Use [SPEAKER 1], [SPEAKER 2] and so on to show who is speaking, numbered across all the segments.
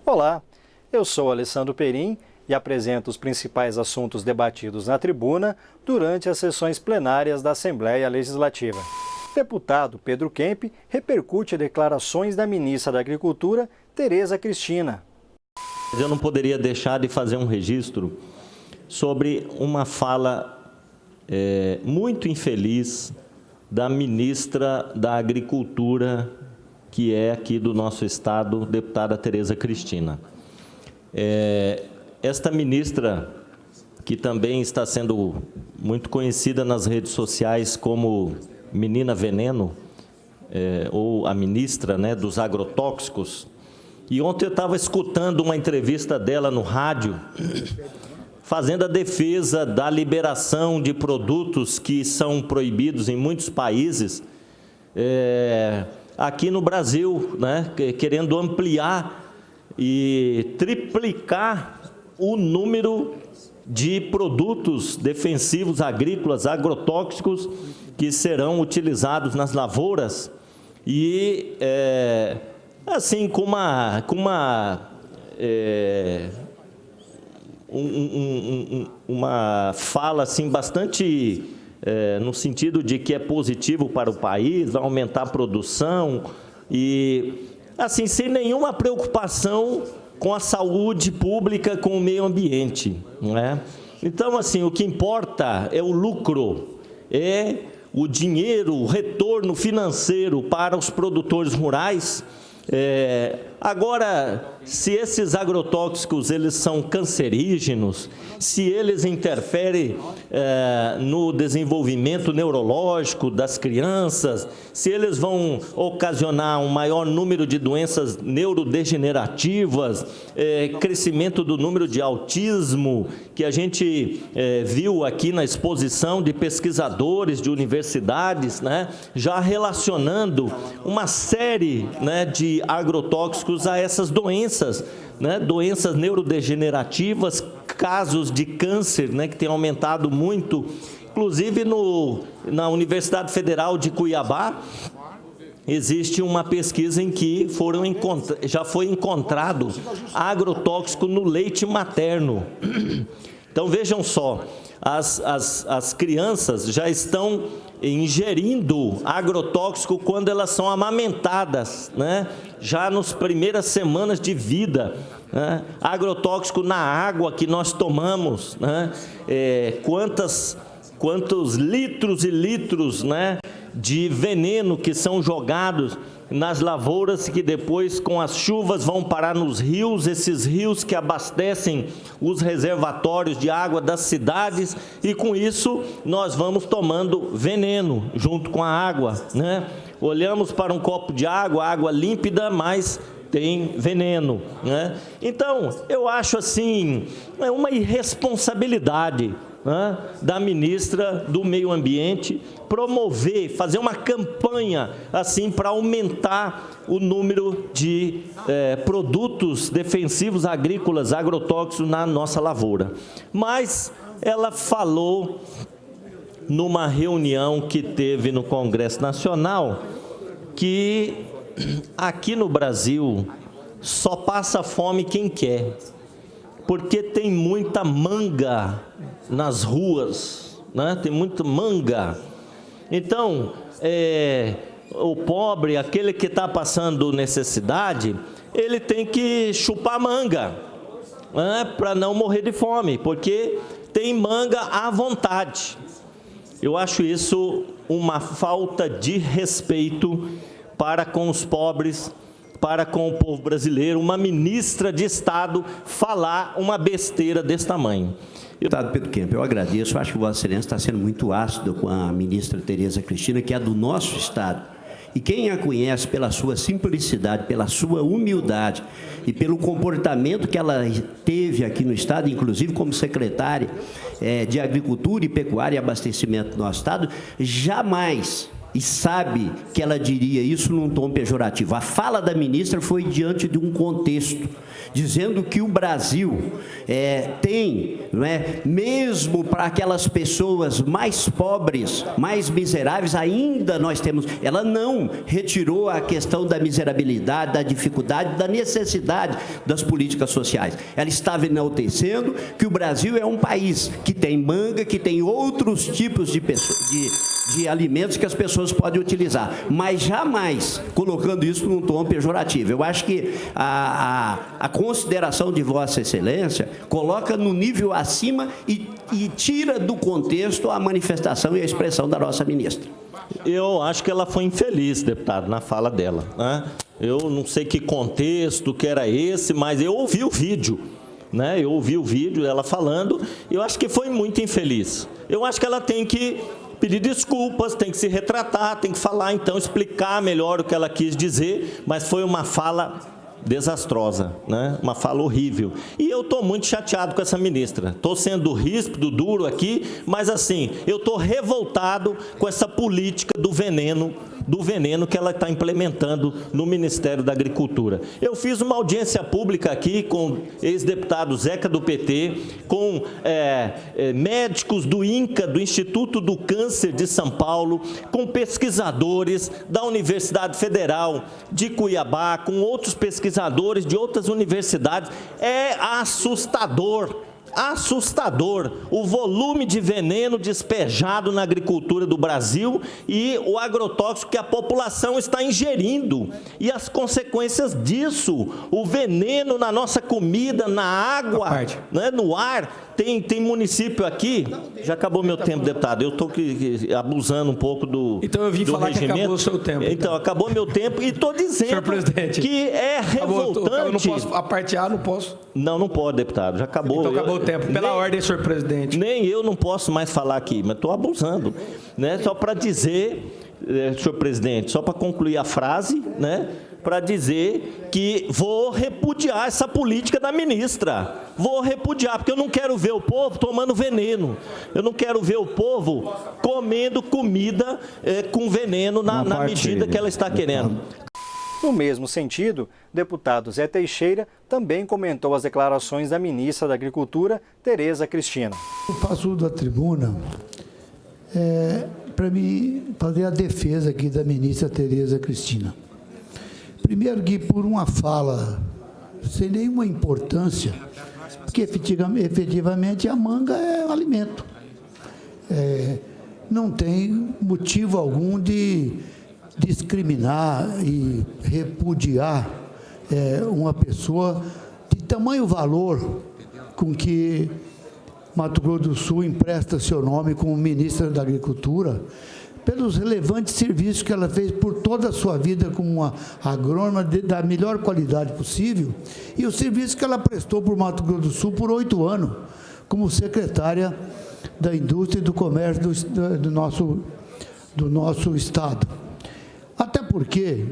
[SPEAKER 1] Olá, eu sou Alessandro Perim e apresento os principais assuntos debatidos na tribuna durante as sessões plenárias da Assembleia Legislativa. Deputado Pedro Kemp repercute declarações da ministra da Agricultura, Tereza Cristina.
[SPEAKER 2] Eu não poderia deixar de fazer um registro sobre uma fala muito infeliz da ministra da Agricultura, que é aqui do nosso estado, deputada Tereza Cristina. Esta ministra, que também está sendo muito conhecida nas redes sociais como Menina Veneno, ou a ministra, né, dos agrotóxicos, e ontem eu estava escutando uma entrevista dela no rádio, fazendo a defesa da liberação de produtos que são proibidos em muitos países, aqui no Brasil, né, querendo ampliar e triplicar o número de produtos defensivos agrícolas, agrotóxicos, que serão utilizados nas lavouras. E, assim, com uma fala assim, bastante no sentido de que é positivo para o país, vai aumentar a produção e, assim, sem nenhuma preocupação com a saúde pública, com o meio ambiente, não é? Então, assim, o que importa é o lucro, é o dinheiro, o retorno financeiro para os produtores rurais. Agora, se esses agrotóxicos eles são cancerígenos, se eles interferem no desenvolvimento neurológico das crianças, se eles vão ocasionar um maior número de doenças neurodegenerativas, crescimento do número de autismo, que a gente viu aqui na exposição de pesquisadores de universidades, né, já relacionando uma série, né, de agrotóxicos a essas doenças, né, doenças neurodegenerativas, casos de câncer, né, que tem aumentado muito, inclusive na Universidade Federal de Cuiabá, existe uma pesquisa em que já foi encontrado agrotóxico no leite materno. Então, vejam só, as crianças já estão ingerindo agrotóxico quando elas são amamentadas, né? Já nas primeiras semanas de vida, né? Agrotóxico na água que nós tomamos, né? Quantos litros e litros, né, de veneno que são jogados nas lavouras, que depois, com as chuvas, vão parar nos rios, esses rios que abastecem os reservatórios de água das cidades, e com isso nós vamos tomando veneno junto com a água, né? Olhamos para um copo de água, água límpida, mas tem veneno, né? Então, eu acho assim, uma irresponsabilidade, né, da ministra do Meio Ambiente promover, fazer uma campanha assim para aumentar o número de produtos defensivos agrícolas, agrotóxicos na nossa lavoura. Mas ela falou numa reunião que teve no Congresso Nacional que aqui no Brasil só passa fome quem quer, porque tem muita manga nas ruas, né? Tem muita manga. Então, o pobre, aquele que está passando necessidade, ele tem que chupar manga, né? Para não morrer de fome, porque tem manga à vontade. Eu acho isso uma falta de respeito para com os pobres, para com o povo brasileiro, uma ministra de Estado falar uma besteira desse tamanho.
[SPEAKER 3] Deputado Pedro Kemp, eu agradeço, acho que Vossa Excelência está sendo muito ácido com a ministra Tereza Cristina, que é do nosso Estado. E quem a conhece pela sua simplicidade, pela sua humildade e pelo comportamento que ela teve aqui no Estado, inclusive como secretária de Agricultura e Pecuária e Abastecimento do nosso Estado, jamais e sabe que ela diria isso num tom pejorativo. A fala da ministra foi diante de um contexto, dizendo que o Brasil tem, não é, mesmo para aquelas pessoas mais pobres, mais miseráveis, ainda nós temos. Ela não retirou a questão da miserabilidade, da dificuldade, da necessidade das políticas sociais. Ela estava enaltecendo que o Brasil é um país que tem manga, que tem outros tipos de alimentos que as pessoas podem utilizar, mas jamais colocando isso num tom pejorativo. Eu acho que a consideração de Vossa Excelência coloca no nível acima e tira do contexto a manifestação e a expressão da nossa ministra.
[SPEAKER 2] Eu acho que ela foi infeliz, deputado, na fala dela, né? Eu não sei que contexto que era esse, mas eu ouvi o vídeo, né? Eu ouvi o vídeo dela falando, e eu acho que foi muito infeliz. Eu acho que ela tem que pedir desculpas, tem que se retratar, tem que falar, então, explicar melhor o que ela quis dizer, mas foi uma fala desastrosa, né? Uma fala horrível. E eu estou muito chateado com essa ministra. Estou sendo ríspido, duro aqui, mas assim, eu estou revoltado com essa política do veneno que ela está implementando no Ministério da Agricultura. Eu fiz uma audiência pública aqui com ex-deputado Zeca do PT, com médicos do INCA, do Instituto do Câncer de São Paulo, com pesquisadores da Universidade Federal de Cuiabá, com outros pesquisadores de outras universidades. É assustador o volume de veneno despejado na agricultura do Brasil e o agrotóxico que a população está ingerindo. E as consequências disso, o veneno na nossa comida, na água, né, no ar. Tem município aqui, já acabou meu tempo, deputado, eu estou abusando um pouco do
[SPEAKER 4] Então eu vim falar
[SPEAKER 2] regimento.
[SPEAKER 4] Que acabou o seu tempo.
[SPEAKER 2] Então, acabou meu tempo e estou dizendo que é revoltante.
[SPEAKER 4] Eu não posso, a parte A não posso.
[SPEAKER 2] Não pode, deputado, já acabou.
[SPEAKER 4] Então acabou o tempo. Pela ordem, senhor presidente.
[SPEAKER 2] Nem eu não posso mais falar aqui, mas estou abusando. Né? Só para dizer, senhor presidente, só para concluir a frase, né? Para dizer que vou repudiar essa política da ministra. Vou repudiar, porque eu não quero ver o povo tomando veneno. Eu não quero ver o povo comendo comida com veneno na medida que ela está querendo.
[SPEAKER 1] No mesmo sentido, o deputado Zé Teixeira também comentou as declarações da ministra da Agricultura, Tereza Cristina.
[SPEAKER 5] Eu faço uso da tribuna para me fazer a defesa aqui da ministra Tereza Cristina. Primeiro que por uma fala sem nenhuma importância, porque efetivamente a manga é um alimento. Não tem motivo algum de discriminar e repudiar uma pessoa de tamanho valor com que Mato Grosso do Sul empresta seu nome como ministra da Agricultura, pelos relevantes serviços que ela fez por toda a sua vida como uma agrônoma da melhor qualidade possível, e o serviço que ela prestou por Mato Grosso do Sul por 8 anos, como secretária da Indústria e do Comércio do nosso Estado. Até porque,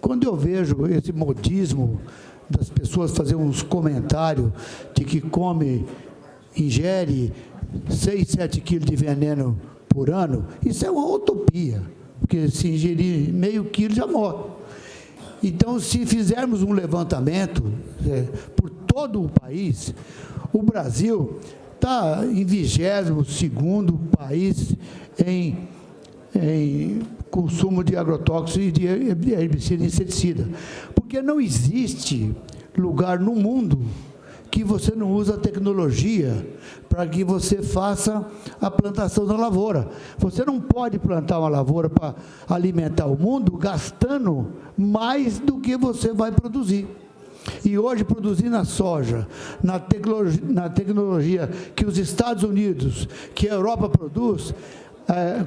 [SPEAKER 5] quando eu vejo esse modismo das pessoas fazer uns comentários de que ingere 6, 7 quilos de veneno por ano, isso é uma utopia, porque se ingerir meio quilo já morre. Então, se fizermos um levantamento por todo o país, o Brasil está em 22º país em consumo de agrotóxicos e de herbicida e inseticida, porque não existe lugar no mundo que você não usa a tecnologia para que você faça a plantação da lavoura. Você não pode plantar uma lavoura para alimentar o mundo gastando mais do que você vai produzir. E hoje, produzindo a soja na tecnologia que os Estados Unidos, que a Europa produz,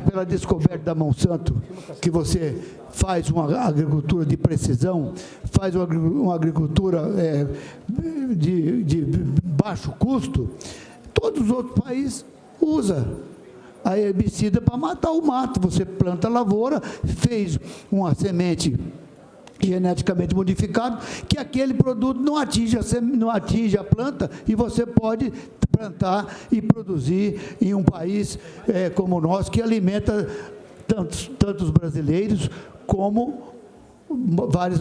[SPEAKER 5] pela descoberta da Monsanto, que você faz uma agricultura de precisão, faz uma agricultura de baixo custo, todos os outros países usam a herbicida para matar o mato. Você planta a lavoura, fez uma semente geneticamente modificado, que aquele produto não atinge a planta e você pode plantar e produzir em um país como o nosso, que alimenta tantos brasileiros como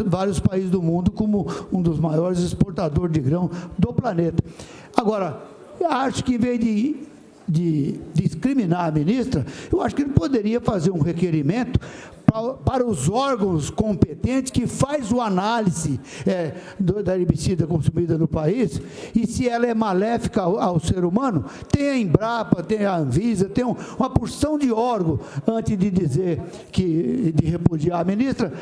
[SPEAKER 5] vários países do mundo, como um dos maiores exportadores de grão do planeta. Agora, acho que em vez de discriminar a ministra, eu acho que ele poderia fazer um requerimento para os órgãos competentes que faz o análise da herbicida consumida no país, e se ela é maléfica ao ser humano, tem a Embrapa, tem a Anvisa, tem uma porção de órgãos, antes de dizer de repudiar a ministra,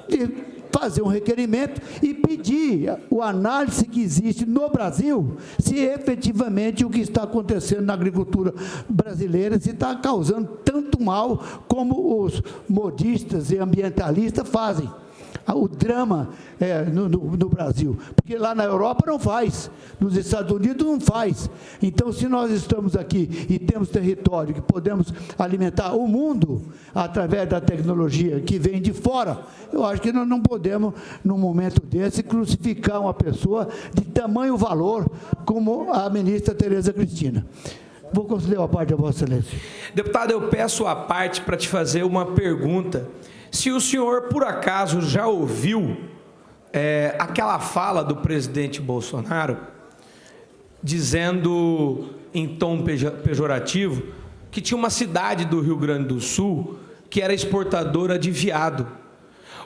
[SPEAKER 5] de fazer um requerimento e pedir o análise que existe no Brasil, se efetivamente o que está acontecendo na agricultura brasileira, se está causando tanto mal como os modistas e ambientalistas fazem. O drama no Brasil, porque lá na Europa não faz, nos Estados Unidos não faz. Então, se nós estamos aqui e temos território que podemos alimentar o mundo através da tecnologia que vem de fora, eu acho que nós não podemos, num momento desse, crucificar uma pessoa de tamanho valor como a ministra Tereza Cristina. Vou conceder a parte a Vossa Excelência.
[SPEAKER 4] Deputado, eu peço a parte para te fazer uma pergunta. Se o senhor, por acaso, já ouviu aquela fala do presidente Bolsonaro, dizendo, em tom pejorativo, que tinha uma cidade do Rio Grande do Sul que era exportadora de veado.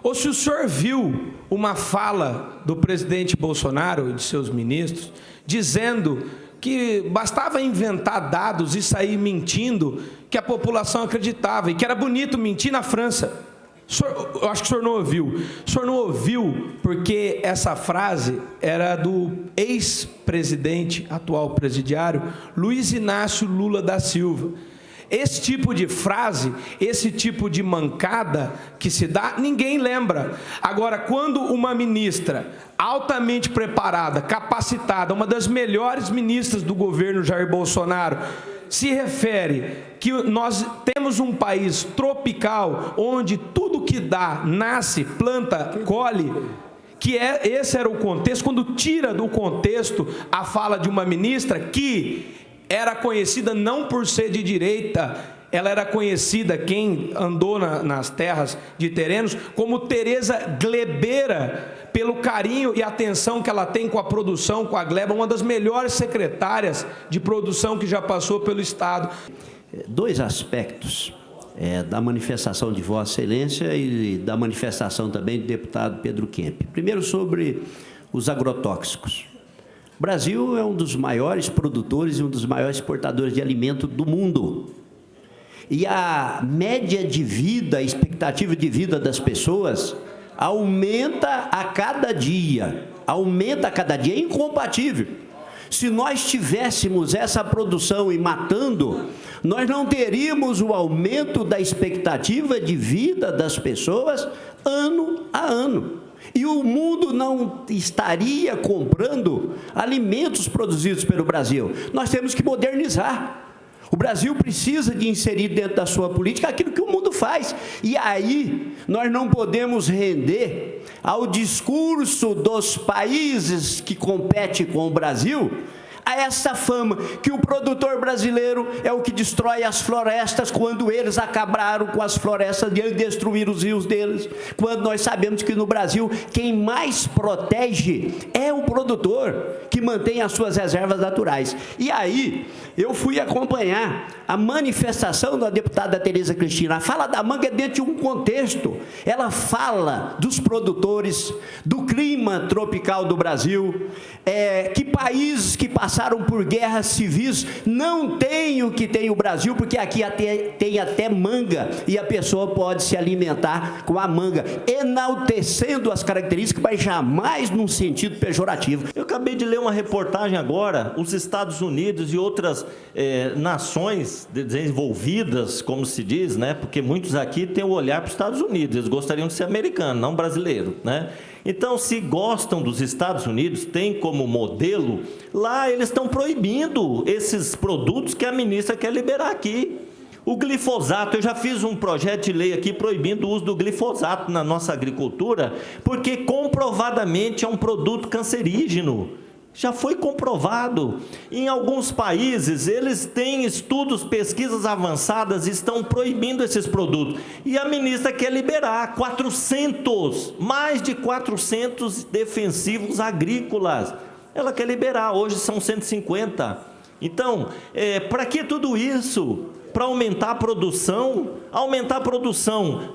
[SPEAKER 4] Ou se o senhor viu uma fala do presidente Bolsonaro e de seus ministros, dizendo que bastava inventar dados e sair mentindo, que a população acreditava, e que era bonito mentir na França. Eu acho que o senhor não ouviu. O senhor não ouviu porque essa frase era do ex-presidente, atual presidiário, Luiz Inácio Lula da Silva. Esse tipo de frase, esse tipo de mancada que se dá, ninguém lembra. Agora, quando uma ministra altamente preparada, capacitada, uma das melhores ministras do governo Jair Bolsonaro, se refere que nós temos um país tropical, onde tudo que dá, nasce, planta, colhe, esse era o contexto, quando tira do contexto a fala de uma ministra que era conhecida não por ser de direita, ela era conhecida, quem andou nas terras de Terenos, como Tereza Glebeira, pelo carinho e atenção que ela tem com a produção, com a gleba, uma das melhores secretárias de produção que já passou pelo Estado.
[SPEAKER 3] Dois aspectos da manifestação de Vossa Excelência e da manifestação também do deputado Pedro Kemp. Primeiro, sobre os agrotóxicos. O Brasil é um dos maiores produtores e um dos maiores exportadores de alimento do mundo. E a média de vida, a expectativa de vida das pessoas aumenta a cada dia. É incompatível. Se nós tivéssemos essa produção e matando, nós não teríamos o aumento da expectativa de vida das pessoas ano a ano. E o mundo não estaria comprando alimentos produzidos pelo Brasil. Nós temos que modernizar. O Brasil precisa de inserir dentro da sua política aquilo que o mundo faz. E aí, nós não podemos render ao discurso dos países que competem com o Brasil, a essa fama que o produtor brasileiro é o que destrói as florestas, quando eles acabaram com as florestas e destruíram os rios deles, quando nós sabemos que no Brasil quem mais protege é o produtor, que mantém as suas reservas naturais. E aí eu fui acompanhar a manifestação da deputada Tereza Cristina. A fala da manga é dentro de um contexto. Ela fala dos produtores, do clima tropical do Brasil, que países que passaram por guerras civis não têm o que tem o Brasil, porque aqui tem até manga, e a pessoa pode se alimentar com a manga, enaltecendo as características, mas jamais num sentido pejorativo.
[SPEAKER 2] Eu acabei de ler uma reportagem agora, os Estados Unidos e outras nações desenvolvidas, como se diz, né? Porque muitos aqui têm o olhar para os Estados Unidos, eles gostariam de ser americano, não brasileiro, né? Então, se gostam dos Estados Unidos, tem como modelo, lá eles estão proibindo esses produtos que a ministra quer liberar aqui. O glifosato, eu já fiz um projeto de lei aqui proibindo o uso do glifosato na nossa agricultura, porque comprovadamente é um produto cancerígeno. Já foi comprovado. Em alguns países, eles têm estudos, pesquisas avançadas, estão proibindo esses produtos. E a ministra quer liberar 400, mais de 400 defensivos agrícolas. Ela quer liberar, hoje são 150. Então, para que tudo isso? Para aumentar a produção,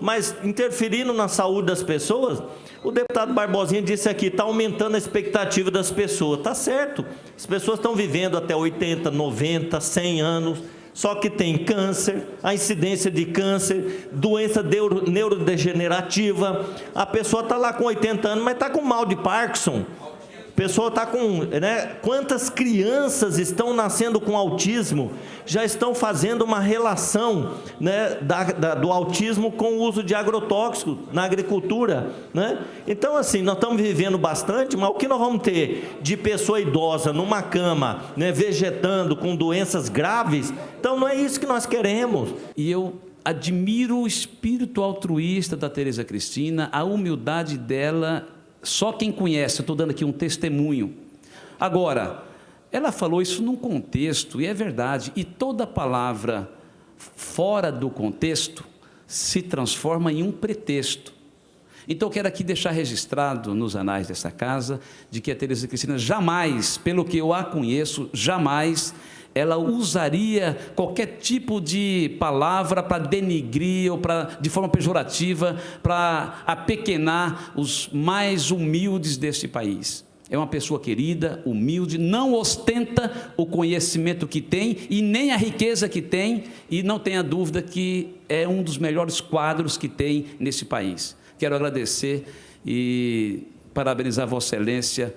[SPEAKER 2] mas interferindo na saúde das pessoas? O deputado Barbosinha disse aqui, está aumentando a expectativa das pessoas. Está certo, as pessoas estão vivendo até 80, 90, 100 anos, só que tem câncer, a incidência de câncer, doença neurodegenerativa, a pessoa está lá com 80 anos, mas está com mal de Parkinson. A pessoa está com, quantas crianças estão nascendo com autismo, já estão fazendo uma relação, do autismo com o uso de agrotóxicos na agricultura, Então, assim, nós estamos vivendo bastante, mas o que nós vamos ter de pessoa idosa numa cama, vegetando com doenças graves? Então, não é isso que nós queremos.
[SPEAKER 6] E eu admiro o espírito altruísta da Tereza Cristina, a humildade dela. Só quem conhece, eu estou dando aqui um testemunho. Agora, ela falou isso num contexto, e é verdade, e toda palavra fora do contexto se transforma em um pretexto. Então, eu quero aqui deixar registrado nos anais dessa casa, de que a Tereza Cristina jamais, pelo que eu a conheço, jamais ela usaria qualquer tipo de palavra para denigrir ou de forma pejorativa, para apequenar os mais humildes deste país. É uma pessoa querida, humilde, não ostenta o conhecimento que tem e nem a riqueza que tem, e não tenha dúvida que é um dos melhores quadros que tem nesse país. Quero agradecer e parabenizar Vossa Excelência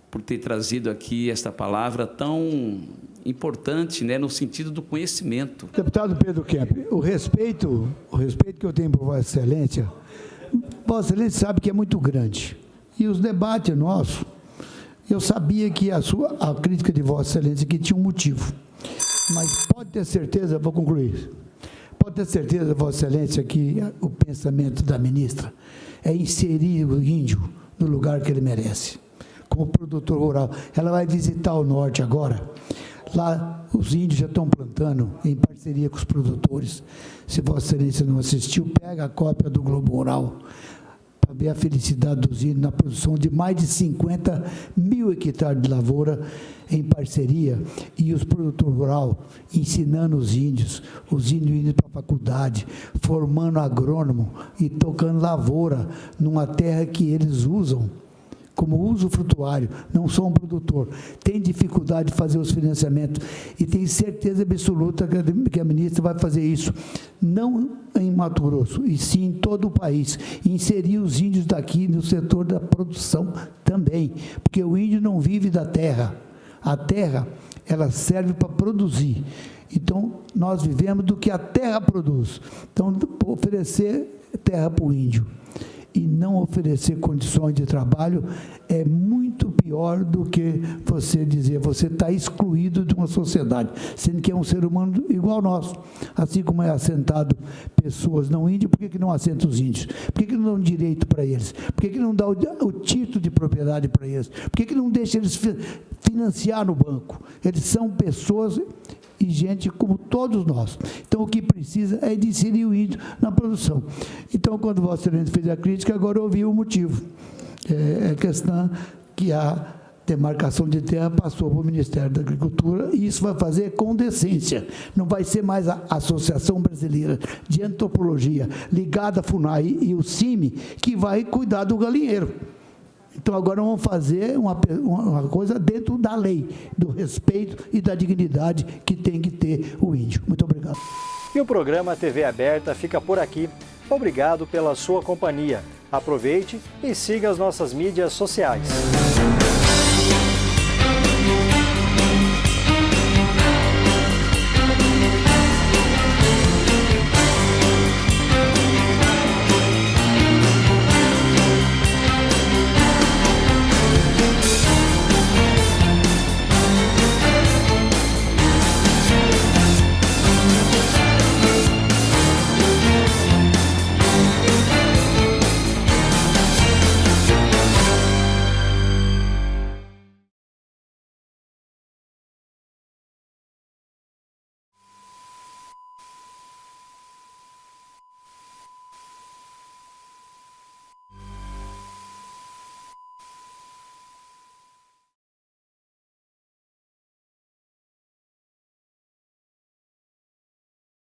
[SPEAKER 6] por ter trazido aqui esta palavra tão importante, no sentido do conhecimento.
[SPEAKER 5] Deputado Pedro Kemp, o respeito que eu tenho por Vossa Excelência sabe que é muito grande. E os debates nossos, eu sabia que a crítica de Vossa Excelência aqui tinha um motivo. Mas pode ter certeza, vou concluir, pode ter certeza, Vossa Excelência, que o pensamento da ministra é inserir o índio no lugar que ele merece, como produtor rural. Ela vai visitar o norte agora. Lá, os índios já estão plantando em parceria com os produtores. Se Vossa Excelência não assistiu, pega a cópia do Globo Rural para ver a felicidade dos índios na produção de mais de 50 mil hectares de lavoura em parceria, e os produtores rurais ensinando os índios indo para a faculdade, formando agrônomo e tocando lavoura numa terra que eles usam como uso frutuário, não sou um produtor, tem dificuldade de fazer os financiamentos, e tenho certeza absoluta que a ministra vai fazer isso, não em Mato Grosso, e sim em todo o país, inserir os índios daqui no setor da produção também, porque o índio não vive da terra, a terra, ela serve para produzir, então nós vivemos do que a terra produz, então oferecer terra para o índio e não oferecer condições de trabalho é muito pior do que você dizer, você está excluído de uma sociedade, sendo que é um ser humano igual nós, assim como é assentado pessoas não índias. Por que não assenta os índios? Por que não dá um direito para eles? Por que não dá o título de propriedade para eles? Por que não deixa eles financiar no banco? Eles são pessoas e gente como todos nós. Então, o que precisa é de inserir o índio na produção. Então, quando Vossa Excelência fez a crítica, agora eu ouvi o motivo. É questão que a demarcação de terra passou para o Ministério da Agricultura, e isso vai fazer com decência. Não vai ser mais a Associação Brasileira de Antropologia, ligada à FUNAI e o CIMI, que vai cuidar do galinheiro. Então, agora vamos fazer uma coisa dentro da lei, do respeito e da dignidade que tem que ter o índio. Muito obrigado.
[SPEAKER 1] E o programa TV Aberta fica por aqui. Obrigado pela sua companhia. Aproveite e siga as nossas mídias sociais.